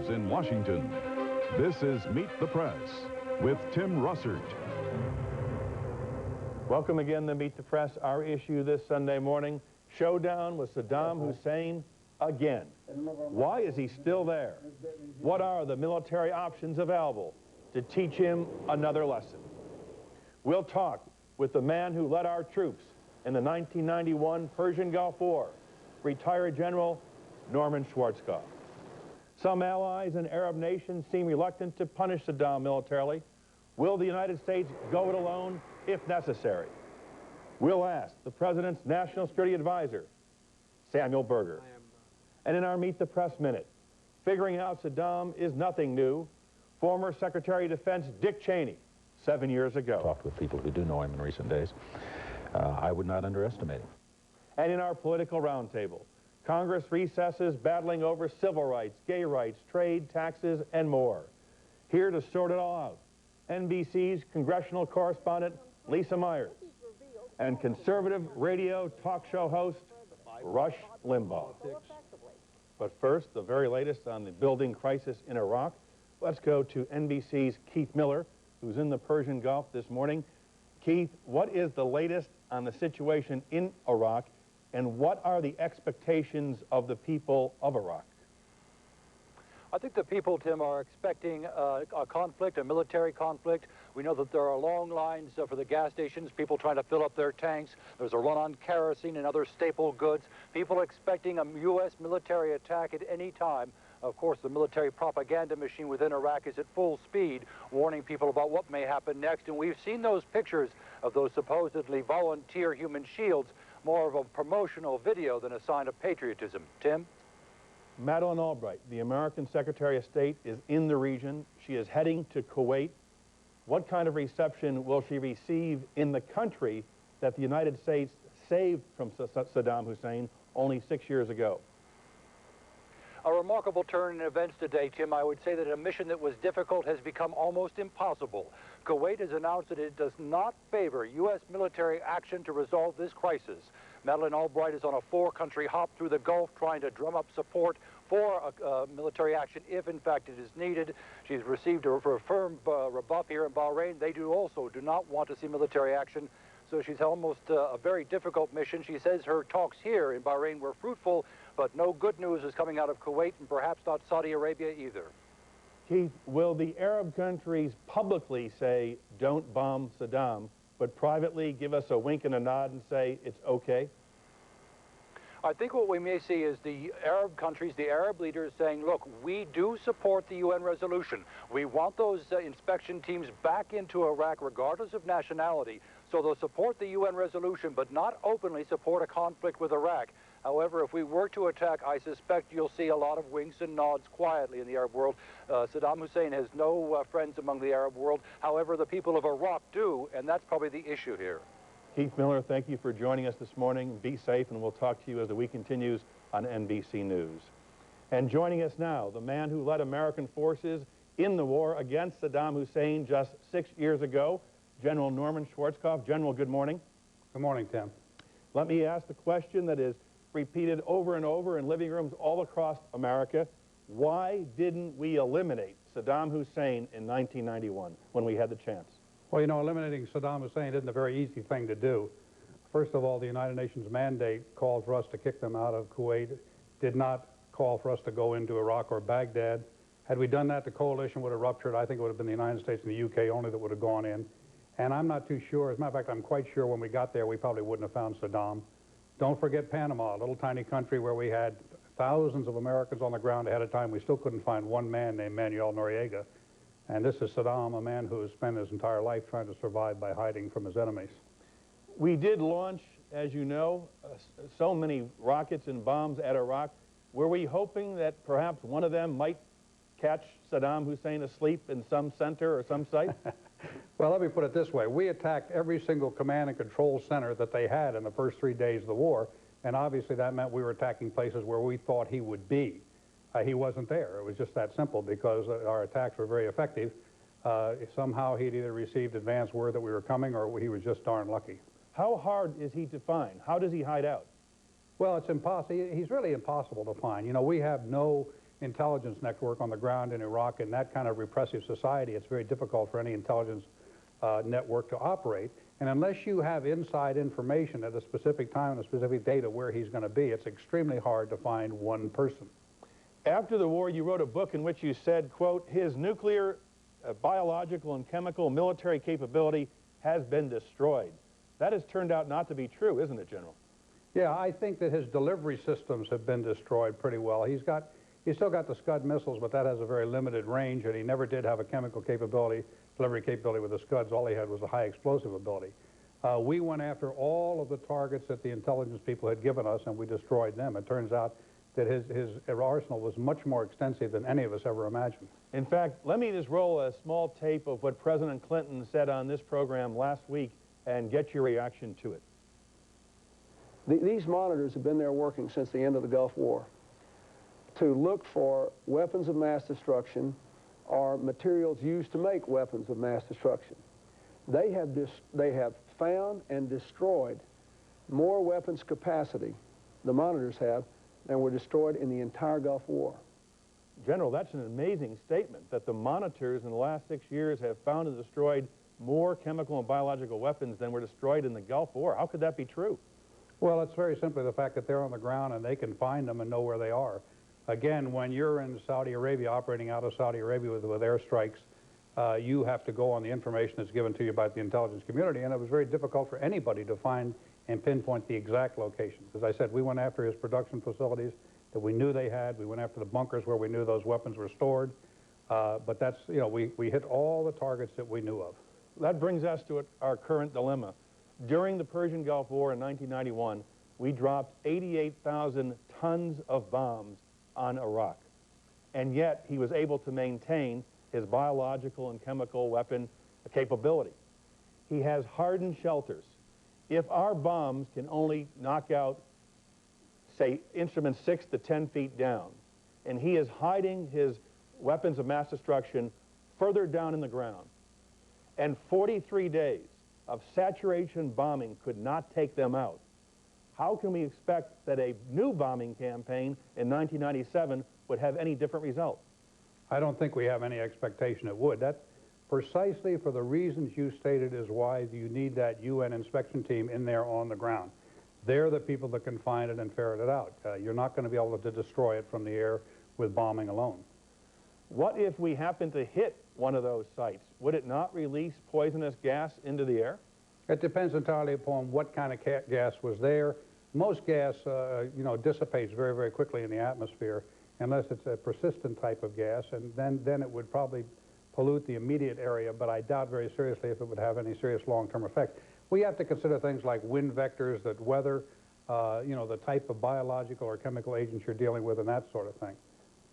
News in Washington. This is Meet the Press with Tim Russert. Welcome again to Meet the Press. Our issue this Sunday morning, showdown with Saddam Hussein again. Why is he still there? What are the military options available to teach him another lesson? We'll talk with the man who led our troops in the 1991 Persian Gulf War, retired General Norman Schwarzkopf. Some allies and Arab nations seem reluctant to punish Saddam militarily. Will the United States go it alone if necessary? We'll ask the President's National Security Advisor, Samuel Berger. And in our Meet the Press Minute, figuring out Saddam is nothing new, former Secretary of Defense Dick Cheney, 7 years ago. Talked with people who do know him in recent days. I would not underestimate him. And in our political roundtable, Congress recesses battling over civil rights, gay rights, trade, taxes, and more. Here to sort it all out, NBC's congressional correspondent Lisa Myers and conservative radio talk show host Rush Limbaugh. But first, the very latest on the building crisis in Iraq. Let's go to NBC's Keith Miller, who's in the Persian Gulf this morning. Keith, what is the latest on the situation in Iraq, and what are the expectations of the people of Iraq? I think the people, Tim, are expecting a conflict, a military conflict. We know that there are long lines for the gas stations, people trying to fill up their tanks. There's a run on kerosene and other staple goods. People expecting a U.S. military attack at any time. Of course, the military propaganda machine within Iraq is at full speed, warning people about what may happen next. And we've seen those pictures of those supposedly volunteer human shields, more of a promotional video than a sign of patriotism. Tim? Madeleine Albright, the American Secretary of State, is in the region. She is heading to Kuwait. What kind of reception will she receive in the country that the United States saved from Saddam Hussein only 6 years ago? A remarkable turn in events today, Tim. I would say that a mission that was difficult has become almost impossible. Kuwait has announced that it does not favor U.S. military action to resolve this crisis. Madeleine Albright is on a four-country hop through the Gulf trying to drum up support for military action if, in fact, it is needed. She's received a firm rebuff here in Bahrain. They do not want to see military action. So she's almost a very difficult mission. She says her talks here in Bahrain were fruitful, but no good news is coming out of Kuwait and perhaps not Saudi Arabia either. Keith, will the Arab countries publicly say, don't bomb Saddam, but privately give us a wink and a nod and say it's okay? I think what we may see is the Arab countries, the Arab leaders saying, look, we do support the UN resolution. We want those inspection teams back into Iraq regardless of nationality. So they'll support the UN resolution, but not openly support a conflict with Iraq. However, if we were to attack, I suspect you'll see a lot of winks and nods quietly in the Arab world. Saddam Hussein has no friends among the Arab world. However, the people of Iraq do, and that's probably the issue here. Keith Miller, thank you for joining us this morning. Be safe, and we'll talk to you as the week continues on NBC News. And joining us now, the man who led American forces in the war against Saddam Hussein just 6 years ago, General Norman Schwarzkopf. General, good morning. Good morning, Tim. Let me ask the question that is repeated over and over in living rooms all across America. Why didn't we eliminate Saddam Hussein in 1991 when we had the chance? Well, you know, eliminating Saddam Hussein isn't a very easy thing to do. First of all, the United Nations mandate called for us to kick them out of Kuwait. It did not call for us to go into Iraq or Baghdad. Had we done that, the coalition would have ruptured. I think it would have been the United States and the UK only that would have gone in. And I'm not too sure. As a matter of fact, I'm quite sure when we got there, we probably wouldn't have found Saddam. Don't forget Panama, a little tiny country where we had thousands of Americans on the ground ahead of time. We still couldn't find one man named Manuel Noriega. And this is Saddam, a man who has spent his entire life trying to survive by hiding from his enemies. We did launch, as you know, so many rockets and bombs at Iraq. Were we hoping that perhaps one of them might catch Saddam Hussein asleep in some center or some site? Well, let me put it this way. We attacked every single command and control center that they had in the first 3 days of the war, and obviously that meant we were attacking places where we thought he would be. He wasn't there. It was just that simple because our attacks were very effective. Somehow he'd either received advance word that we were coming or he was just darn lucky. How hard is he to find? How does he hide out? Well, it's impossible. He's really impossible to find. You know, we have no intelligence network on the ground in Iraq. In that kind of repressive society, it's very difficult for any intelligence network to operate. And unless you have inside information at a specific time and a specific date of where he's going to be, it's extremely hard to find one person. After the war, you wrote a book in which you said, quote, his nuclear, biological, and chemical military capability has been destroyed. That has turned out not to be true, isn't it, General? Yeah, I think that his delivery systems have been destroyed pretty well. He's still got the Scud missiles, but that has a very limited range, and he never did have a chemical capability, delivery capability with the Scuds. All he had was a high explosive ability. We went after all of the targets that the intelligence people had given us, and we destroyed them. It turns out that his arsenal was much more extensive than any of us ever imagined. In fact, let me just roll a small tape of what President Clinton said on this program last week and get your reaction to it. These monitors have been there working since the end of the Gulf War to look for weapons of mass destruction or materials used to make weapons of mass destruction. They have found and destroyed more weapons capacity, the monitors have, than were destroyed in the entire Gulf War. General, that's an amazing statement, that the monitors in the last 6 years have found and destroyed more chemical and biological weapons than were destroyed in the Gulf War. How could that be true? Well, it's very simply the fact that they're on the ground and they can find them and know where they are. Again, when you're in Saudi Arabia, operating out of Saudi Arabia with airstrikes, you have to go on the information that's given to you by the intelligence community, and it was very difficult for anybody to find and pinpoint the exact locations. As I said, we went after his production facilities that we knew they had. We went after the bunkers where we knew those weapons were stored. But that's, you know, we hit all the targets that we knew of. That brings us to our current dilemma. During the Persian Gulf War in 1991, we dropped 88,000 tons of bombs on Iraq. And yet, he was able to maintain his biological and chemical weapon capability. He has hardened shelters. If our bombs can only knock out, say, instruments 6 to 10 feet down, and he is hiding his weapons of mass destruction further down in the ground, and 43 days of saturation bombing could not take them out, how can we expect that a new bombing campaign in 1997 would have any different result? I don't think we have any expectation it would. That, precisely for the reasons you stated, is why you need that UN inspection team in there on the ground. They're the people that can find it and ferret it out. You're not going to be able to destroy it from the air with bombing alone. What if we happen to hit one of those sites? Would it not release poisonous gas into the air? It depends entirely upon what kind of gas was there. Most gas, dissipates very, very quickly in the atmosphere, unless it's a persistent type of gas, and then it would probably pollute the immediate area, but I doubt very seriously if it would have any serious long-term effect. We have to consider things like wind vectors, that weather, the type of biological or chemical agents you're dealing with, and that sort of thing.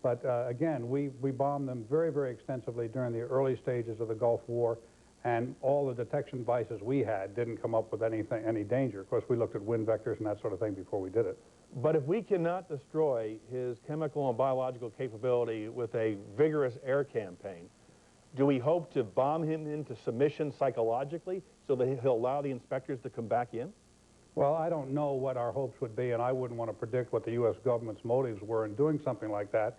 But again, we bombed them very, very extensively during the early stages of the Gulf War, and all the detection devices we had didn't come up with any danger. Of course, we looked at wind vectors and that sort of thing before we did it. But if we cannot destroy his chemical and biological capability with a vigorous air campaign, do we hope to bomb him into submission psychologically so that he'll allow the inspectors to come back in? Well, I don't know what our hopes would be, and I wouldn't want to predict what the U.S. government's motives were in doing something like that.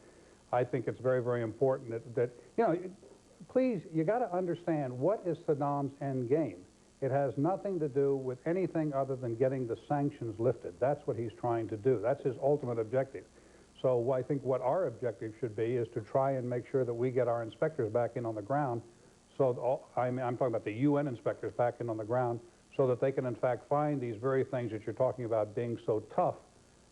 I think it's very, very important that please, you got to understand, what is Saddam's end game? It has nothing to do with anything other than getting the sanctions lifted. That's what he's trying to do. That's his ultimate objective. So I think what our objective should be is to try and make sure that we get our inspectors back in on the ground. So I'm talking about the UN inspectors back in on the ground, so that they can in fact find these very things that you're talking about being so tough,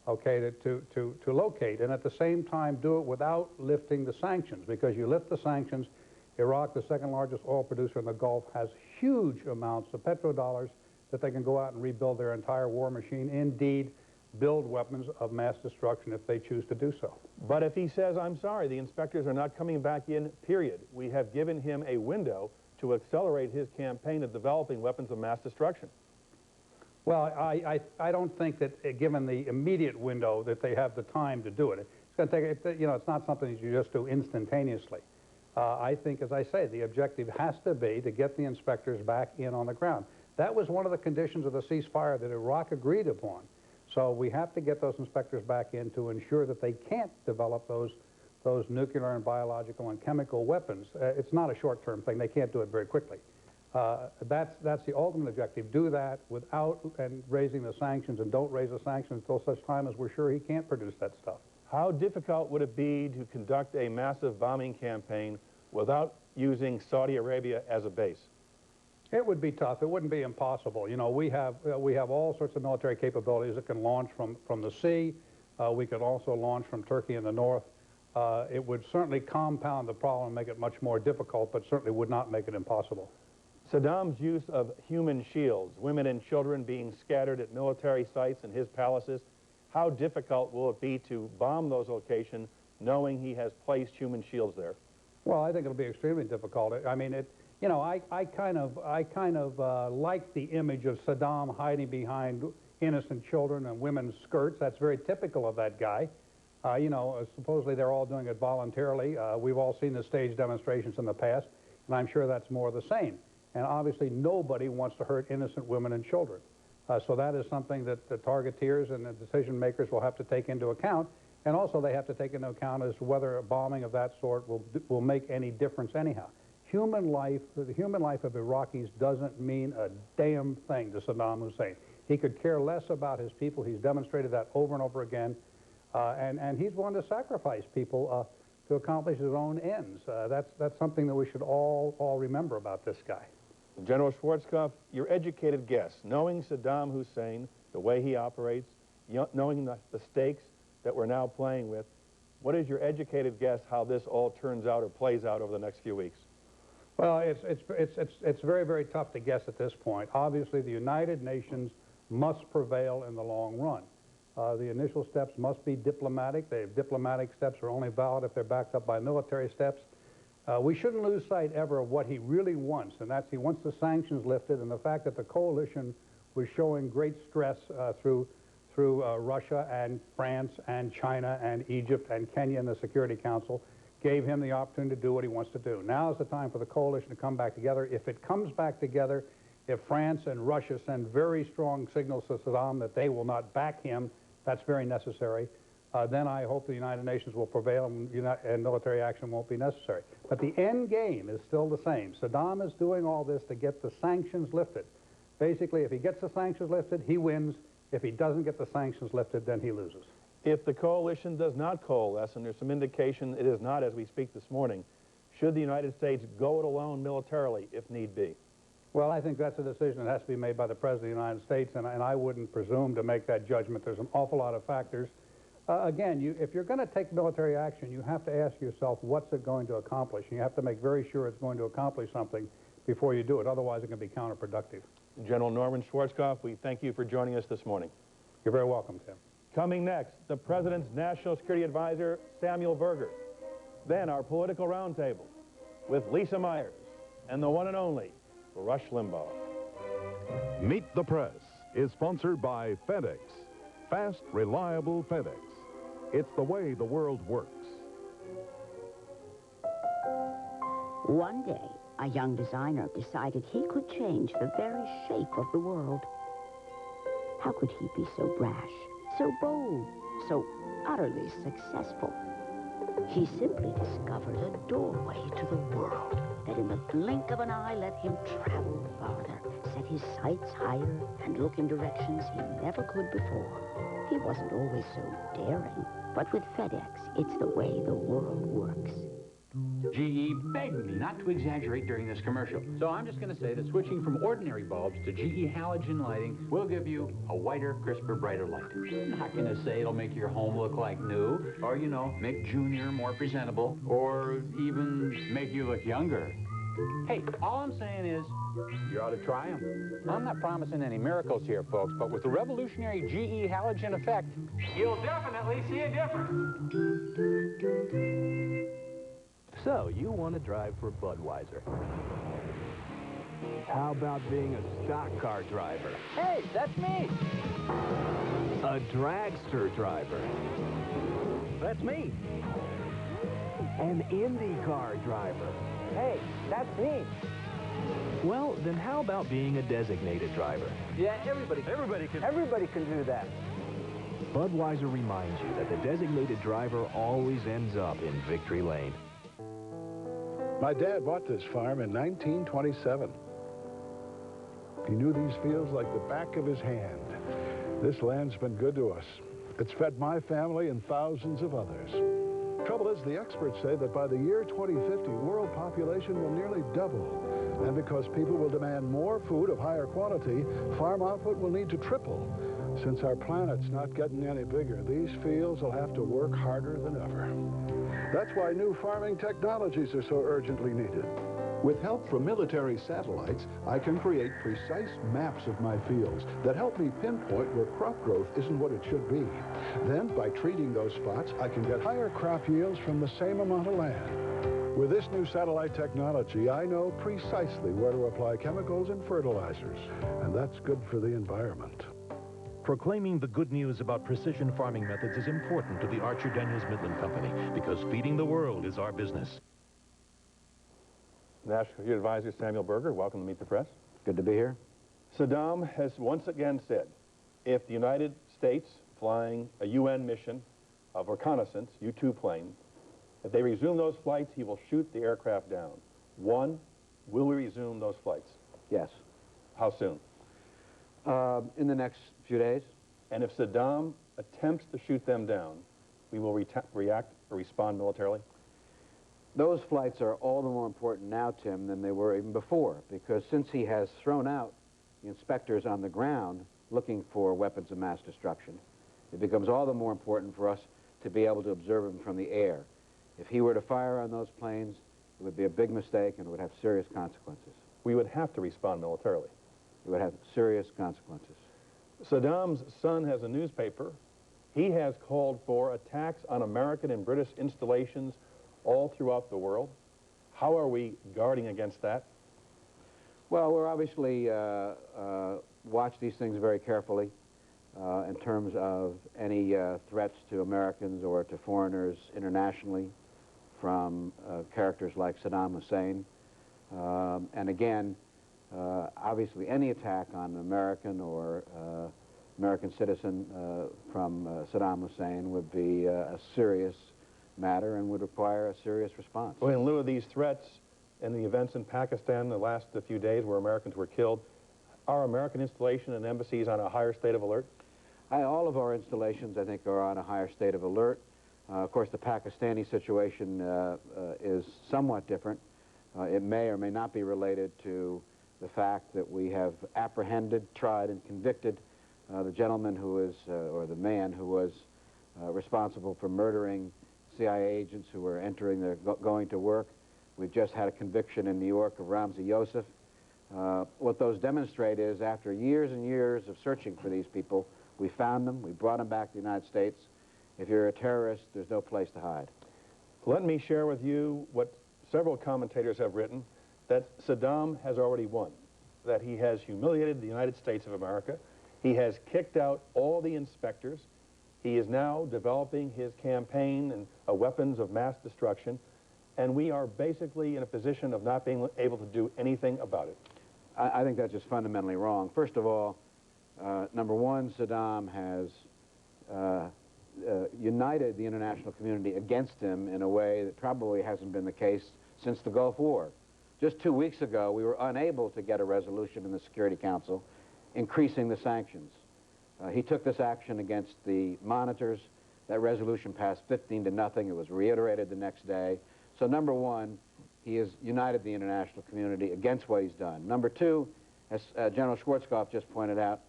okay, to locate, and at the same time do it without lifting the sanctions. Because you lift the sanctions, Iraq, the second largest oil producer in the Gulf, has huge amounts of petrodollars that they can go out and rebuild their entire war machine, indeed build weapons of mass destruction if they choose to do so. But if he says, I'm sorry, the inspectors are not coming back in, period, we have given him a window to accelerate his campaign of developing weapons of mass destruction. Well, I don't think that, given the immediate window, that they have the time to do it. It's going to take, it's not something that you just do instantaneously. I think, as I say, the objective has to be to get the inspectors back in on the ground. That was one of the conditions of the ceasefire that Iraq agreed upon. So we have to get those inspectors back in to ensure that they can't develop those those nuclear and biological and chemical weapons. It's not a short-term thing. They can't do it very quickly. That's the ultimate objective. Do that without raising the sanctions, and don't raise the sanctions until such time as we're sure he can't produce that stuff. How difficult would it be to conduct a massive bombing campaign without using Saudi Arabia as a base? It would be tough. It wouldn't be impossible. You know, we have all sorts of military capabilities that can launch from the sea. We could also launch from Turkey in the north. It would certainly compound the problem and make it much more difficult, but certainly would not make it impossible. Saddam's use of human shields, women and children being scattered at military sites and his palaces, how difficult will it be to bomb those locations knowing he has placed human shields there? Well, I think it'll be extremely difficult. I mean, you know, I kind of like the image of Saddam hiding behind innocent children and women's skirts. That's very typical of that guy. You know, supposedly they're all doing it voluntarily. We've all seen the stage demonstrations in the past, and I'm sure that's more of the same. And obviously nobody wants to hurt innocent women and children. So that is something that the targeteers and the decision makers will have to take into account. And also they have to take into account as to whether a bombing of that sort will make any difference anyhow. Human life, the human life of Iraqis doesn't mean a damn thing to Saddam Hussein. He could care less about his people. He's demonstrated that over and over again. And he's willing to sacrifice people to accomplish his own ends. That's something that we should all remember about this guy. General Schwarzkopf, your educated guess, knowing Saddam Hussein, the way he operates, knowing the stakes that we're now playing with, what is your educated guess how this all turns out or plays out over the next few weeks? Well, it's very, very tough to guess at this point. Obviously, the United Nations must prevail in the long run. The initial steps must be diplomatic. Diplomatic steps are only valid if they're backed up by military steps. We shouldn't lose sight ever of what he really wants, and that's he wants the sanctions lifted, and the fact that the coalition was showing great stress through Russia and France and China and Egypt and Kenya in the Security Council gave him the opportunity to do what he wants to do. Now is the time for the coalition to come back together. If it comes back together, if France and Russia send very strong signals to Saddam that they will not back him, that's very necessary. Then I hope the United Nations will prevail and military action won't be necessary. But the end game is still the same. Saddam is doing all this to get the sanctions lifted. Basically, if he gets the sanctions lifted, he wins. If he doesn't get the sanctions lifted, then he loses. If the coalition does not coalesce, and there's some indication it is not as we speak this morning, should the United States go it alone militarily if need be? Well, I think that's a decision that has to be made by the President of the United States, and I wouldn't presume to make that judgment. There's an awful lot of factors. Again, if you're going to take military action, you have to ask yourself, what's it going to accomplish? And you have to make very sure it's going to accomplish something before you do it. Otherwise, it can be counterproductive. General Norman Schwarzkopf, we thank you for joining us this morning. You're very welcome, Tim. Coming next, the President's National Security Advisor, Samuel Berger. Then our political roundtable with Lisa Myers and the one and only Rush Limbaugh. Meet the Press is sponsored by FedEx. Fast, reliable FedEx. It's the way the world works. One day, a young designer decided he could change the very shape of the world. How could he be so brash, so bold, so utterly successful? He simply discovered a doorway to the world that in the blink of an eye let him travel farther, set his sights higher, and look in directions he never could before. He wasn't always so daring, but with FedEx, it's the way the world works. GE begged me not to exaggerate during this commercial. So I'm just going to say that switching from ordinary bulbs to GE halogen lighting will give you a whiter, crisper, brighter light. I'm not going to say it'll make your home look like new, or, you know, make Junior more presentable, or even make you look younger. Hey, all I'm saying is, you ought to try them. I'm not promising any miracles here, folks, but with the revolutionary GE halogen effect, you'll definitely see a difference. So, you want to drive for Budweiser. How about being a stock car driver? Hey, that's me. A dragster driver. That's me. An IndyCar driver. Hey, that's me. Well, then how about being a designated driver? Yeah, everybody can do that. Budweiser reminds you that the designated driver always ends up in victory lane. My dad bought this farm in 1927. He knew these fields like the back of his hand. This land's been good to us. It's fed my family and thousands of others. Trouble is, the experts say that by the year 2050, world population will nearly double. And because people will demand more food of higher quality, farm output will need to triple. Since our planet's not getting any bigger, these fields will have to work harder than ever. That's why new farming technologies are so urgently needed. With help from military satellites, I can create precise maps of my fields that help me pinpoint where crop growth isn't what it should be. Then, by treating those spots, I can get higher crop yields from the same amount of land. With this new satellite technology, I know precisely where to apply chemicals and fertilizers, and that's good for the environment. Proclaiming the good news about precision farming methods is important to the Archer Daniels Midland Company because feeding the world is our business. National Security Advisor Samuel Berger, welcome to Meet the Press. Good to be here. Saddam has once again said, if the United States flying a UN mission of reconnaissance, U-2 planes, if they resume those flights, he will shoot the aircraft down. One, will we resume those flights? Yes. How soon? In the next few days. And if Saddam attempts to shoot them down, we will react or respond militarily? Those flights are all the more important now, Tim, than they were even before, because since he has thrown out the inspectors on the ground looking for weapons of mass destruction, it becomes all the more important for us to be able to observe them from the air. If he were to fire on those planes, it would be a big mistake and it would have serious consequences. We would have to respond militarily. It would have serious consequences. Saddam's son has a newspaper. He has called for attacks on American and British installations all throughout the world. How are we guarding against that? Well, we're obviously watch these things very carefully in terms of any threats to Americans or to foreigners internationally from characters like Saddam Hussein. And again, obviously any attack on an American or American citizen from Saddam Hussein would be a serious matter and would require a serious response. Well, in lieu of these threats and the events in Pakistan the last few days where Americans were killed, are American installations and embassies on a higher state of alert? All of our installations, I think, are on a higher state of alert. Of course, the Pakistani situation is somewhat different. It may or may not be related to the fact that we have apprehended, tried, and convicted the gentleman who is, or the man who was responsible for murdering CIA agents who were entering their, going to work. We've just had a conviction in New York of Ramzi Youssef. What those demonstrate is after years and years of searching for these people, we found them, we brought them back to the United States. If you're a terrorist, there's no place to hide. Let me share with you what several commentators have written, that Saddam has already won, that he has humiliated the United States of America, he has kicked out all the inspectors, he is now developing his campaign and weapons of mass destruction, and we are basically in a position of not being able to do anything about it. I think that's just fundamentally wrong. First of all, number one, Saddam has united the international community against him in a way that probably hasn't been the case since the Gulf War. Just 2 weeks ago, we were unable to get a resolution in the Security Council increasing the sanctions. He took this action against the monitors. That resolution passed 15-0. It was reiterated the next day. So number one, he has united the international community against what he's done. Number two, as General Schwarzkopf just pointed out,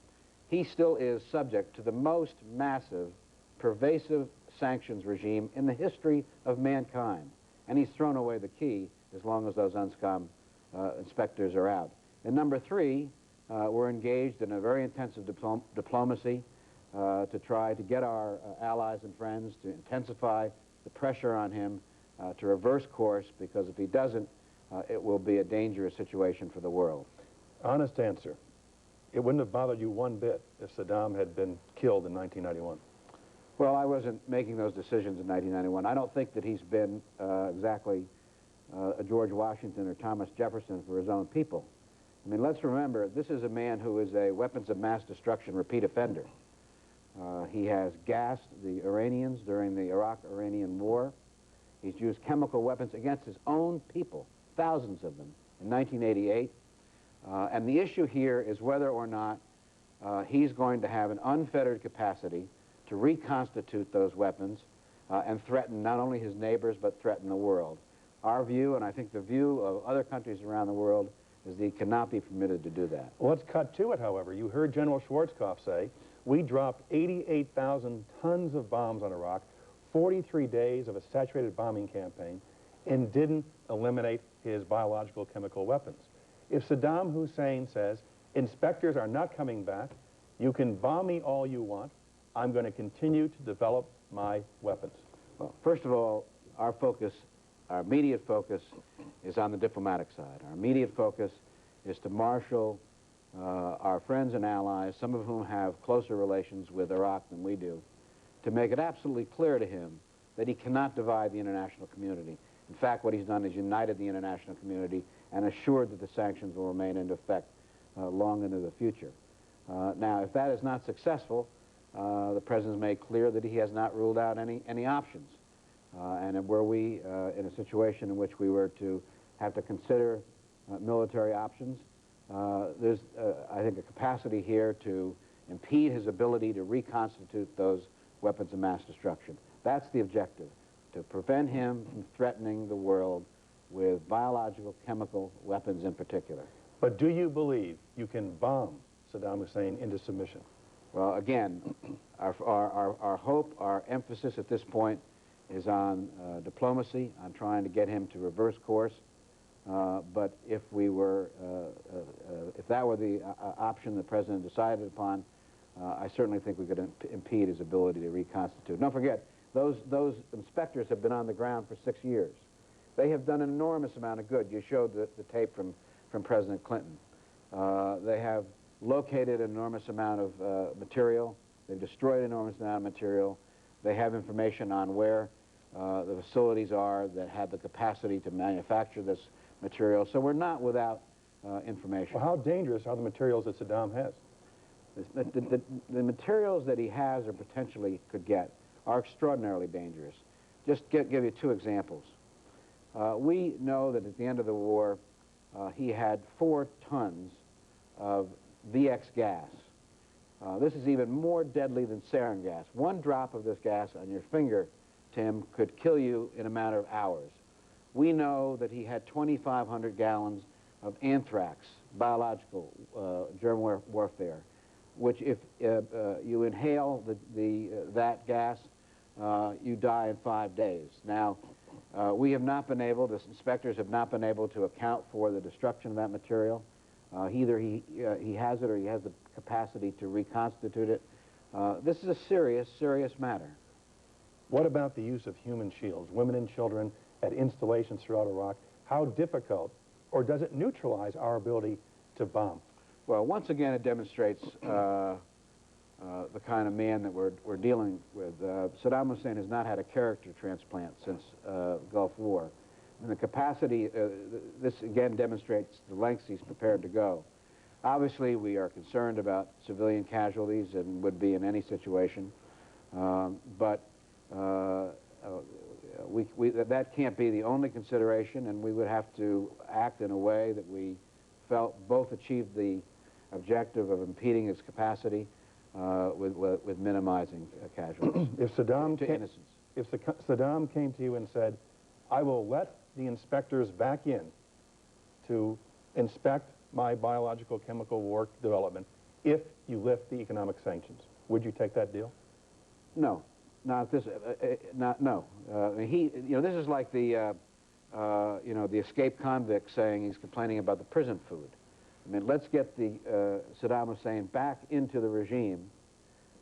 he still is subject to the most massive, pervasive sanctions regime in the history of mankind. And he's thrown away the key as long as those UNSCOM inspectors are out. And number three, we're engaged in a very intensive diplomacy to try to get our allies and friends to intensify the pressure on him to reverse course, because if he doesn't, it will be a dangerous situation for the world. Honest answer. It wouldn't have bothered you one bit if Saddam had been killed in 1991. Well, I wasn't making those decisions in 1991. I don't think that he's been exactly a George Washington or Thomas Jefferson for his own people. I mean, let's remember, this is a man who is a weapons of mass destruction repeat offender. He has gassed the Iranians during the Iraq-Iranian War. He's used chemical weapons against his own people, thousands of them, in 1988. And the issue here is whether or not he's going to have an unfettered capacity to reconstitute those weapons and threaten not only his neighbors, but threaten the world. Our view, and I think the view of other countries around the world, is that he cannot be permitted to do that. Well, let's cut to it, however. You heard General Schwarzkopf say, we dropped 88,000 tons of bombs on Iraq, 43 days of a saturated bombing campaign, and didn't eliminate his biological chemical weapons. If Saddam Hussein says, inspectors are not coming back, you can bomb me all you want, I'm going to continue to develop my weapons. Well, first of all, our immediate focus is on the diplomatic side. Our immediate focus is to marshal our friends and allies, some of whom have closer relations with Iraq than we do, to make it absolutely clear to him that he cannot divide the international community. In fact, what he's done is united the international community and assured that the sanctions will remain in effect long into the future. Now, if that is not successful, the President's made clear that he has not ruled out any options. And were we in a situation in which we were to have to consider military options, there's, I think, a capacity here to impede his ability to reconstitute those weapons of mass destruction. That's the objective, to prevent him from threatening the world with biological, chemical weapons in particular. But do you believe you can bomb Saddam Hussein into submission? Well, again, our hope, our emphasis at this point is on diplomacy, on trying to get him to reverse course. But if that were the option the President decided upon, I certainly think we could impede his ability to reconstitute. Don't forget, those inspectors have been on the ground for 6 years. They have done an enormous amount of good. You showed the tape from President Clinton. They have located an enormous amount of material. They've destroyed an enormous amount of material. They have information on where the facilities are that have the capacity to manufacture this material. So we're not without information. Well, how dangerous are the materials that Saddam has? The materials that he has or potentially could get are extraordinarily dangerous. Just give you 2 examples. We know that at the end of the war, he had 4 tons of VX gas. This is even more deadly than sarin gas. 1 drop of this gas on your finger, Tim, could kill you in a matter of hours. We know that he had 2,500 gallons of anthrax, biological germ warfare, which if you inhale that gas, you die in 5 days. Now, we have not been able, the inspectors have not been able to account for the destruction of that material. Either he has it or he has the capacity to reconstitute it. This is a serious, serious matter. What about the use of human shields, women and children at installations throughout Iraq? How difficult, or does it neutralize our ability to bomb? Well, once again, it demonstrates the kind of man that we're dealing with. Saddam Hussein has not had a character transplant since the Gulf War. And the capacity, this again demonstrates the lengths he's prepared to go. Obviously, we are concerned about civilian casualties and would be in any situation, but that can't be the only consideration, and we would have to act in a way that we felt both achieved the objective of impeding his capacity with minimizing casualties. If Saddam came to you and said, I will let the inspectors back in to inspect my biological chemical war development if you lift the economic sanctions, would you take that deal? No, not this. No. This is like the the escaped convict saying he's complaining about the prison food. I mean, let's get the Saddam Hussein back into the regime,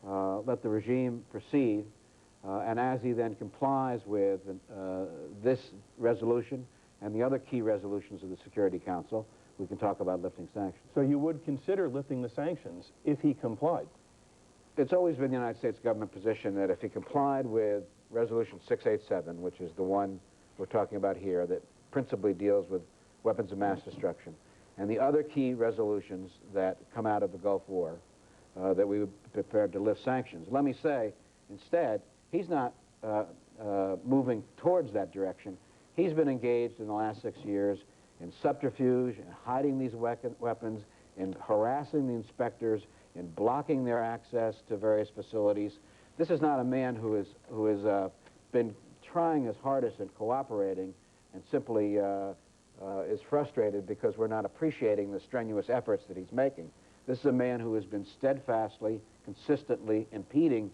let the regime proceed, and as he then complies with this resolution and the other key resolutions of the Security Council, we can talk about lifting sanctions. So you would consider lifting the sanctions if he complied? It's always been the United States government position that if he complied with Resolution 687, which is the one we're talking about here, that principally deals with weapons of mass destruction, and the other key resolutions that come out of the Gulf War, that we would be prepared to lift sanctions. Let me say, instead, he's not moving towards that direction. He's been engaged in the last 6 years in subterfuge, in hiding these weapons, in harassing the inspectors, in blocking their access to various facilities. This is not a man who has been trying his hardest and cooperating and simply is frustrated because we're not appreciating the strenuous efforts that he's making. This is a man who has been steadfastly, consistently impeding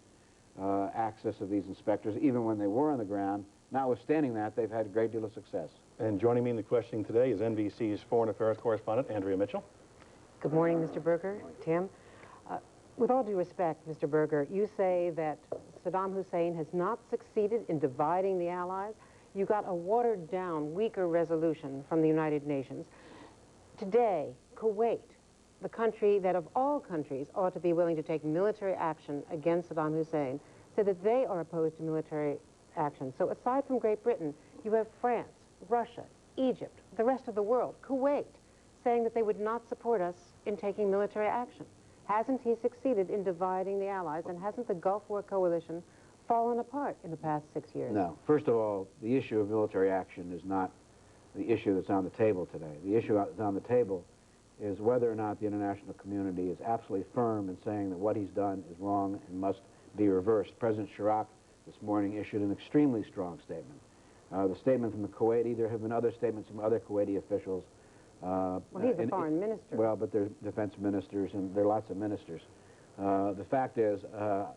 access of these inspectors, even when they were on the ground. Notwithstanding that, they've had a great deal of success. And joining me in the questioning today is NBC's Foreign Affairs correspondent, Andrea Mitchell. Good morning, Mr. Berger, Tim. With all due respect, Mr. Berger, you say that Saddam Hussein has not succeeded in dividing the Allies. You got a watered-down, weaker resolution from the United Nations. Today, Kuwait, the country that of all countries ought to be willing to take military action against Saddam Hussein, said that they are opposed to military action. So aside from Great Britain, you have France, Russia, Egypt, the rest of the world, Kuwait, saying that they would not support us in taking military action. Hasn't he succeeded in dividing the Allies, and hasn't the Gulf War coalition fallen apart in the past 6 years? No. First of all, the issue of military action is not the issue that's on the table today. The issue that's on the table is whether or not the international community is absolutely firm in saying that what he's done is wrong and must be reversed. President Chirac this morning issued an extremely strong statement. The statement from the Kuwaiti, there have been other statements from other Kuwaiti officials. Well, he's a foreign minister. Well, but there's defense ministers, and there are lots of ministers. The fact is that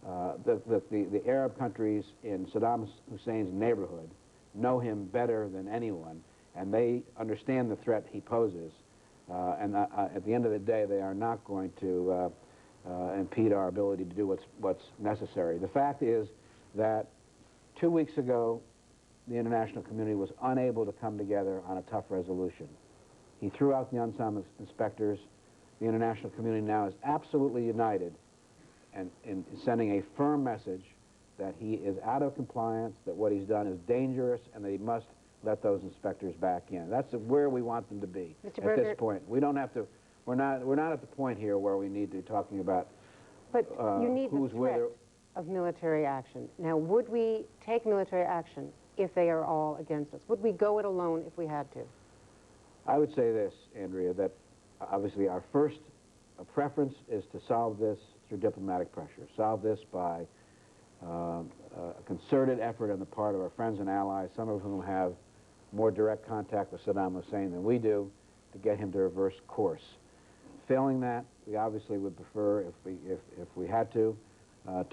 the Arab countries in Saddam Hussein's neighborhood know him better than anyone, and they understand the threat he poses. And at the end of the day, they are not going to impede our ability to do what's necessary. The fact is that 2 weeks ago, the international community was unable to come together on a tough resolution. He threw out the UNSOM inspectors. The international community now is absolutely united and in sending a firm message that he is out of compliance, that what he's done is dangerous, and that he must let those inspectors back in. That's where we want them to be at this point. We don't have to. We're not at the point here where we need to be talking about. But you need the threat of military action. Now, would we take military action if they are all against us? Would we go it alone if we had to? I would say this, Andrea, that obviously our first preference is to solve this through diplomatic pressure. Solve this by a concerted effort on the part of our friends and allies, some of whom have more direct contact with Saddam Hussein than we do, to get him to reverse course. Failing that, we obviously would prefer, if we had to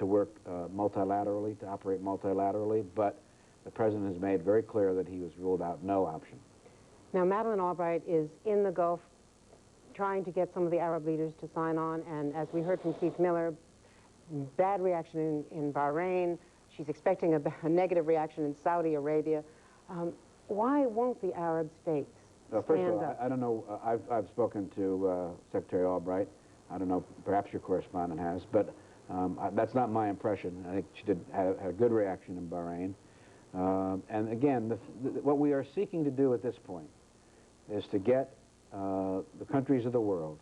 work multilaterally, to operate multilaterally, but the President has made very clear that he has ruled out no option. Now, Madeleine Albright is in the Gulf trying to get some of the Arab leaders to sign on, and as we heard from Keith Miller, bad reaction in Bahrain. She's expecting a negative reaction in Saudi Arabia. Why won't the Arab states stand First of all, up? I don't know. I've spoken to Secretary Albright. I don't know, perhaps your correspondent has, but that's not my impression. I think she had a good reaction in Bahrain. And again, what we are seeking to do at this point is to get the countries of the world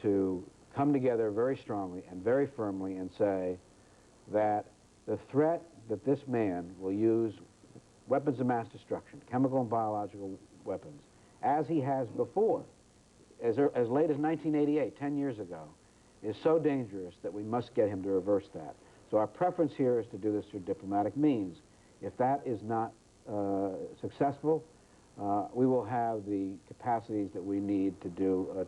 to come together very strongly and very firmly and say that the threat that this man will use weapons of mass destruction, chemical and biological weapons, as he has before, as late as 1988, 10 years ago, is so dangerous that we must get him to reverse that. So our preference here is to do this through diplomatic means. If that is not successful, we will have the capacities that we need to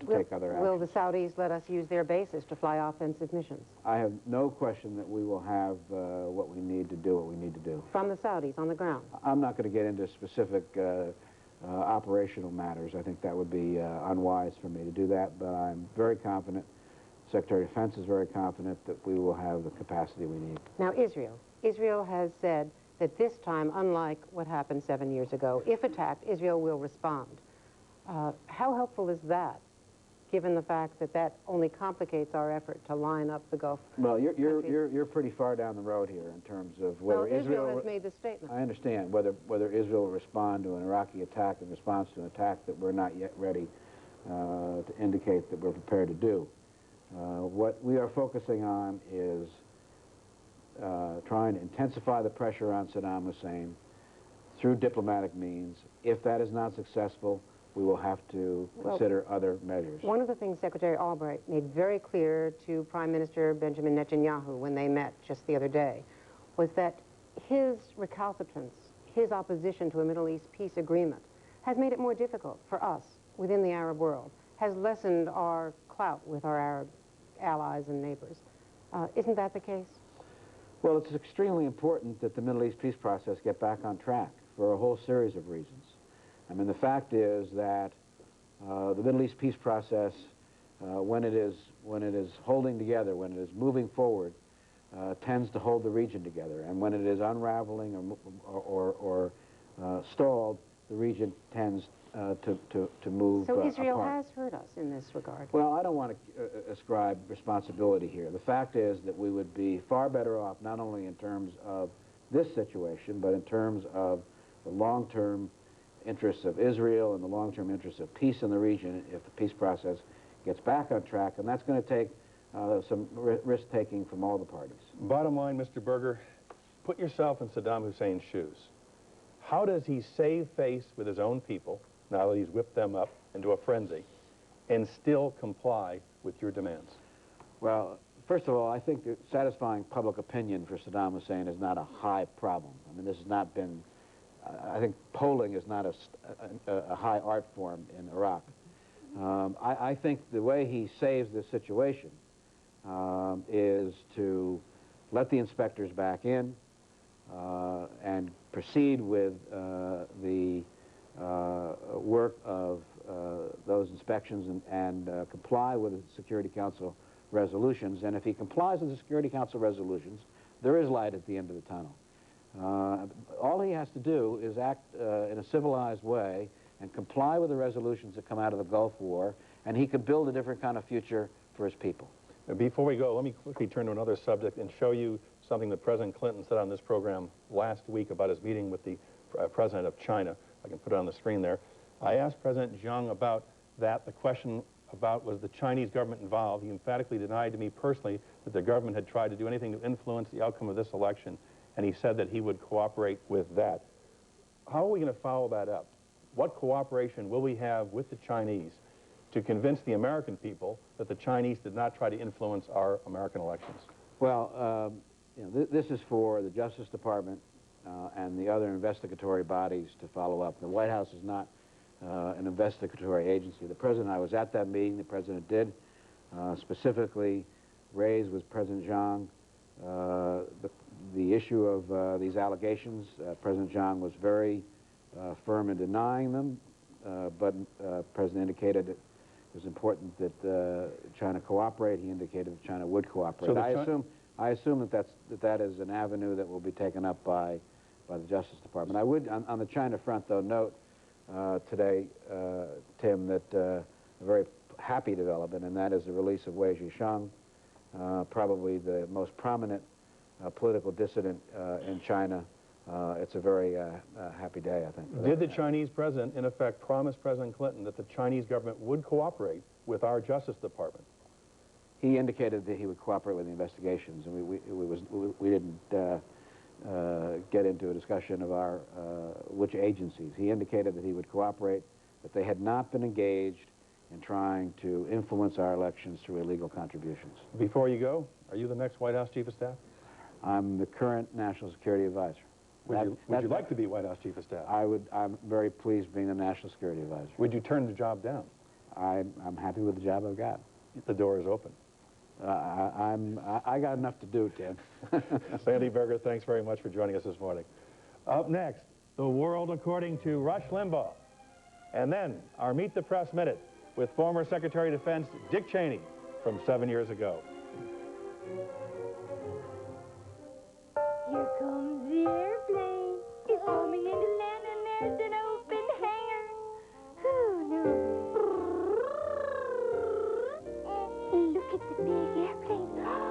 take other action. Will the Saudis let us use their bases to fly offensive missions? I have no question that we will have what we need to do what we need to do. From the Saudis on the ground? I'm not going to get into specific operational matters. I think that would be unwise for me to do that, but I'm very confident, Secretary of Defense is very confident that we will have the capacity we need. Now, Israel has said that this time, unlike what happened 7 years ago, if attacked, Israel will respond. How helpful is that, given the fact that that only complicates our effort to line up the Gulf? Well, you're pretty far down the road here in terms of whether Israel has made this statement. I understand whether Israel will respond to an Iraqi attack in response to an attack that we're not yet ready to indicate that we're prepared to do. What we are focusing on is trying to intensify the pressure on Saddam Hussein through diplomatic means. If that is not successful, we will have to consider other measures. One of the things Secretary Albright made very clear to Prime Minister Benjamin Netanyahu when they met just the other day was that his recalcitrance, his opposition to a Middle East peace agreement, has made it more difficult for us within the Arab world, has lessened our clout with our Arab allies and neighbors. Isn't that the case? Well, it's extremely important that the Middle East peace process get back on track for a whole series of reasons. I mean, the fact is that the Middle East peace process, when it is holding together, when it is moving forward, tends to hold the region together. And when it is unraveling or stalled, the region tends to move So Israel apart. has hurt us in this regard. Well, I don't want to ascribe responsibility here. The fact is that we would be far better off, not only in terms of this situation, but in terms of the long-term interests of Israel and the long-term interests of peace in the region if the peace process gets back on track, and that's going to take some risk-taking from all the parties. Bottom line, Mr. Berger, put yourself in Saddam Hussein's shoes. How does he save face with his own people, now that he's whipped them up into a frenzy, and still comply with your demands? Well, first of all, I think that satisfying public opinion for Saddam Hussein is not a high problem. I mean, this has not been, I think polling is not a high art form in Iraq. I think the way he saves this situation is to let the inspectors back in and proceed with the work of those inspections and comply with the Security Council resolutions. And if he complies with the Security Council resolutions, there is light at the end of the tunnel. All he has to do is act in a civilized way and comply with the resolutions that come out of the Gulf War, and he could build a different kind of future for his people. Before we go, let me quickly turn to another subject and show you something that President Clinton said on this program last week about his meeting with the president of China. I can put it on the screen there. I asked President Zhang about that. The question about was the Chinese government involved. He emphatically denied to me personally that the government had tried to do anything to influence the outcome of this election, and he said that he would cooperate with that. How are we going to follow that up? What cooperation will we have with the Chinese to convince the American people that the Chinese did not try to influence our American elections? Well, you know, this is for the Justice Department and the other investigatory bodies to follow up. The White House is not an investigatory agency. The President, I was at that meeting, the President did specifically raise with President Zhang the issue of these allegations. President Zhang was very firm in denying them, but the President indicated that it was important that China cooperate. He indicated that China would cooperate. So I assume that is an avenue that will be taken up by the Justice Department. I would, on the China front, though, note today, Tim, that a very happy development, and that is the release of Wei Zhisheng, probably the most prominent political dissident in China. It's a very happy day, I think. Did the Chinese president, in effect, promise President Clinton that the Chinese government would cooperate with our Justice Department? He indicated that he would cooperate with the investigations, and we didn't get into a discussion of which agencies. He indicated that he would cooperate, but they had not been engaged in trying to influence our elections through illegal contributions. Before you go, are you the next White House Chief of Staff? I'm the current National Security Advisor. Would you like to be White House Chief of Staff? I'm very pleased being the National Security Advisor. Would you turn the job down? I'm happy with the job I've got. The door is open. I got enough to do, Tim. Sandy Berger, thanks very much for joining us this morning. Up next, the world according to Rush Limbaugh. And then our Meet the Press Minute with former Secretary of Defense Dick Cheney from 7 years ago. Here comes the airplane. It's coming into land and there's an open hangar. Oh, no. Look at the big airplane.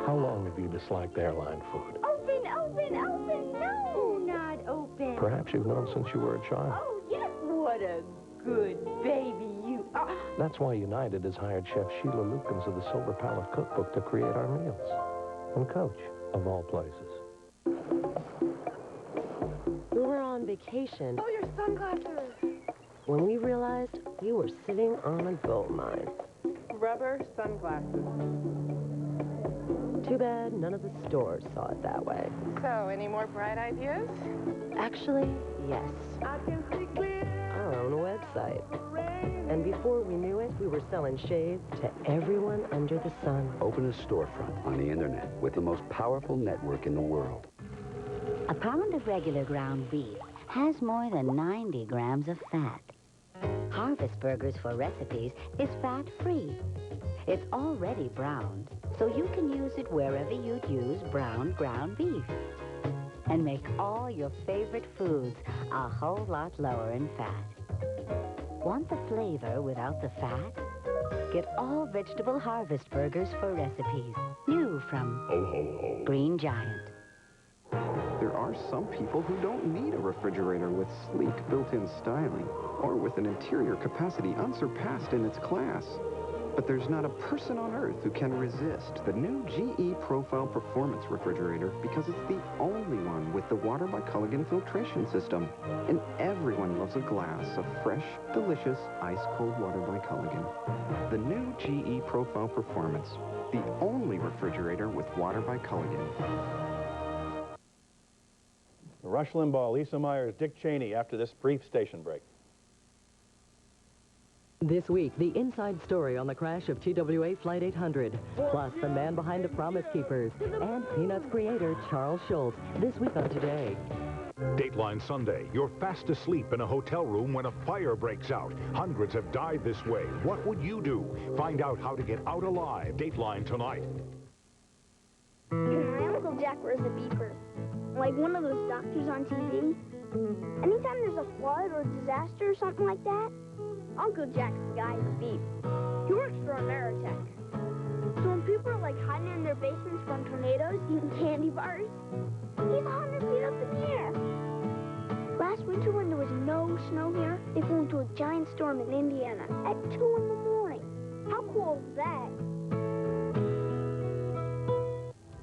How long have you disliked airline food? Open, open, open. No, not open. Perhaps you've known since you were a child. Oh, yes. What a good baby you are. That's why United has hired Chef Sheila Lukens of the Silver Palette Cookbook to create our meals. And Coach, of all places. We were on vacation Oh, your sunglasses. when we realized we were sitting on a gold mine. Rubber sunglasses. Too bad none of the stores saw it that way. So, any more bright ideas? Actually, yes. I can see clear. Our own website. And before we knew it, we were selling shades to everyone under the sun. Open a storefront on the internet with the most powerful network in the world. A pound of regular ground beef has more than 90 grams of fat. Harvest Burgers for Recipes is fat-free. It's already browned, so you can use it wherever you'd use browned ground beef. And make all your favorite foods a whole lot lower in fat. Want the flavor without the fat? Get all vegetable Harvest Burgers for Recipes. New from Green Giant. There are some people who don't need a refrigerator with sleek built-in styling or with an interior capacity unsurpassed in its class. But there's not a person on earth who can resist the new GE Profile Performance refrigerator because it's the only one with the Water by Culligan filtration system. And everyone loves a glass of fresh, delicious, ice-cold water by Culligan. The new GE Profile Performance, the only refrigerator with water by Culligan. Rush Limbaugh, Lisa Myers, Dick Cheney after this brief station break. This week, the inside story on the crash of TWA Flight 800, plus the man behind the Promise Keepers, and Peanuts creator Charles Schulz, this week on Today. Dateline Sunday, you're fast asleep in a hotel room when a fire breaks out. Hundreds have died this way. What would you do? Find out how to get out alive. Dateline tonight. My Uncle Jack wears a beeper, like one of those doctors on TV. Anytime there's a flood or disaster or something like that, Uncle Jack's the guy who beep. He works for Ameritech. So when people are like hiding in their basements from tornadoes, eating candy bars, he's 100 feet up in the air. Last winter when there was no snow here, they flew into a giant storm in Indiana at 2 in the morning. How cool is that?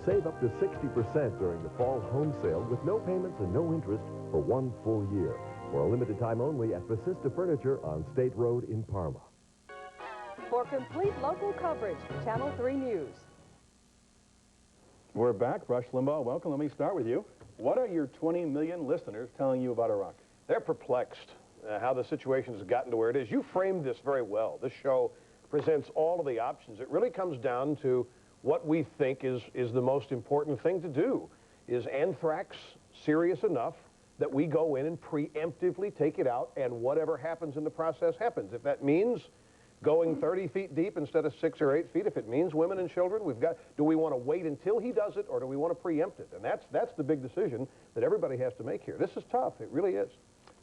Save up to 60% during the fall home sale with no payments and no interest for 1 full year. For a limited time only at Basista Furniture on State Road in Parma. For complete local coverage, Channel 3 News. We're back. Rush Limbaugh, welcome. Let me start with you. What are your 20 million listeners telling you about Iraq? They're perplexed how the situation has gotten to where it is. You framed this very well. This show presents all of the options. It really comes down to what we think is the most important thing to do. Is anthrax serious enough that we go in and preemptively take it out, and whatever happens in the process happens? If that means going 30 feet deep instead of 6 or 8 feet, if it means women and children, do we want to wait until he does it, or do we want to preempt it? And that's the big decision that everybody has to make here. This is tough. It really is.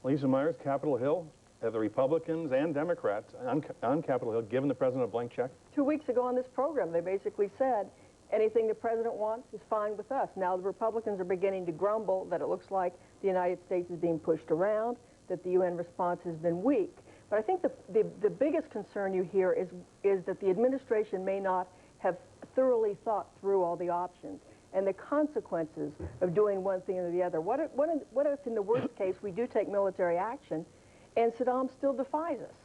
Lisa Myers, Capitol Hill, have the Republicans and Democrats on Capitol Hill given the president a blank check? 2 weeks ago on this program, they basically said, anything the president wants is fine with us. Now the Republicans are beginning to grumble that it looks like the United States is being pushed around, that the UN response has been weak. But I think the biggest concern you hear is that the administration may not have thoroughly thought through all the options and the consequences of doing one thing or the other. What if in the worst case we do take military action and Saddam still defies us?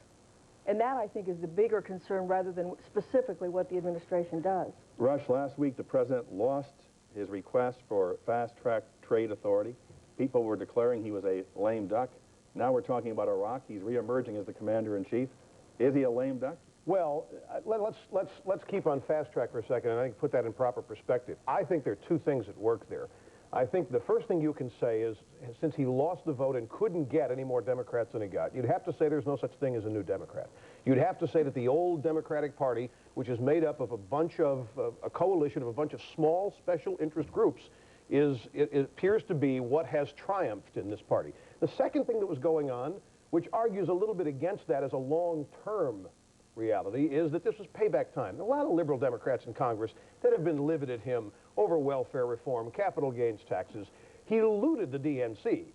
And that, I think, is the bigger concern rather than specifically what the administration does. Rush, last week the president lost his request for fast-track trade authority. People were declaring he was a lame duck. Now we're talking about Iraq. He's reemerging as the commander-in-chief. Is he a lame duck? Well, let's keep on fast track for a second, and I think put that in proper perspective. I think there are two things at work there. I think the first thing you can say is, since he lost the vote and couldn't get any more Democrats than he got, you'd have to say there's no such thing as a new Democrat. You'd have to say that the old Democratic Party, which is made up of a coalition of a bunch of small special interest groups, it appears to be what has triumphed in this party. The second thing that was going on, which argues a little bit against that as a long-term reality, is that this was payback time. There are a lot of liberal Democrats in Congress that have been livid at him over welfare reform, capital gains taxes. He eluded the DNC